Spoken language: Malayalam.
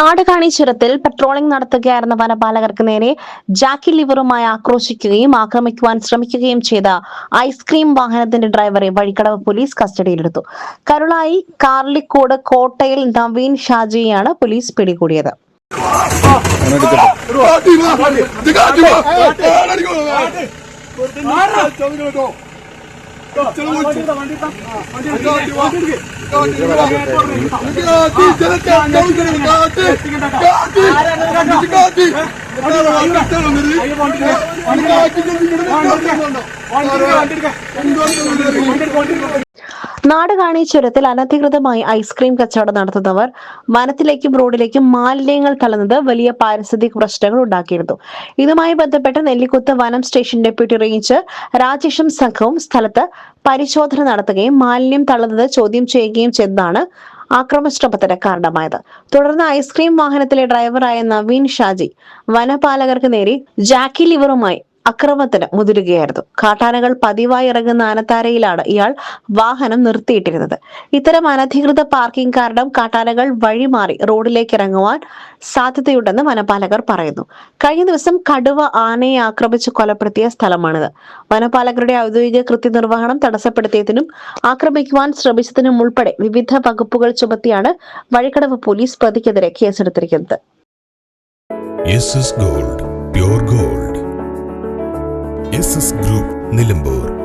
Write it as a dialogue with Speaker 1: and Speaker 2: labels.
Speaker 1: നാടുകാണി ചുരത്തിൽ പട്രോളിംഗ് നടത്തുകയായിരുന്ന വനപാലകർക്ക് നേരെ ജാക്കി ലിവറുമായി ആക്രോശിക്കുകയും ആക്രമിക്കുവാൻ ശ്രമിക്കുകയും ചെയ്ത ഐസ്ക്രീം വാഹനത്തിന്റെ ഡ്രൈവറെ വഴിക്കടവ് പോലീസ് കസ്റ്റഡിയിലെടുത്തു. കരുളായി കാർലിക്കോട് കോട്ടയിൽ നവീൻ ഷാജിയെയാണ് പോലീസ് പിടികൂടിയത്. നാടുകാണി ചുരത്തിൽ അനധികൃതമായി ഐസ്ക്രീം കച്ചവടം നടത്തുന്നവർ വനത്തിലേക്കും റോഡിലേക്കും മാലിന്യങ്ങൾ തള്ളുന്നത് വലിയ പാരിസ്ഥിതിക പ്രശ്നങ്ങൾ ഉണ്ടാക്കിയിരുന്നു. ഇതുമായി ബന്ധപ്പെട്ട് നെല്ലിക്കുത്ത് വനം സ്റ്റേഷൻ ഡെപ്യൂട്ടി റേഞ്ചർ രാജേഷും സംഘവും സ്ഥലത്ത് പരിശോധന നടത്തുകയും മാലിന്യം തള്ളുന്നത് ചോദ്യം ചെയ്യുകയും ചെയ്തതാണ് ആക്രമണശ്രമത്തിന് കാരണമായത്. തുടർന്ന് ഐസ്ക്രീം വാഹനത്തിലെ ഡ്രൈവറായ നവീൻ ഷാജി വനപാലകർക്ക് നേരെ ജാക്കി ലിവറുമായി അക്രമത്തിന് മുതിരുകയായിരുന്നു. കാട്ടാനകൾ പതിവായി ഇറങ്ങുന്ന ആനത്താരയിലാണ് ഇയാൾ വാഹനം നിർത്തിയിട്ടിരുന്നത്. ഇത്തരം അനധികൃത പാർക്കിംഗ് കാരണം കാട്ടാനകൾ വഴിമാറി റോഡിലേക്ക് ഇറങ്ങുവാൻ സാധ്യതയുണ്ടെന്ന് വനപാലകർ പറയുന്നു. കഴിഞ്ഞ ദിവസം കടുവ ആനയെ ആക്രമിച്ച് കൊലപ്പെടുത്തിയ സ്ഥലമാണിത്. വനപാലകരുടെ ഔദ്യോഗിക കൃത്യനിർവഹണം തടസ്സപ്പെടുത്തിയതിനും ആക്രമിക്കുവാൻ ശ്രമിച്ചതിനും ഉൾപ്പെടെ വിവിധ വകുപ്പുകൾ ചുമത്തിയാണ് വഴിക്കടവ് പോലീസ് പ്രതിക്കെതിരെ കേസെടുത്തിരിക്കുന്നത്.
Speaker 2: SS Gold, Pure Gold. SS Group, Nilambur.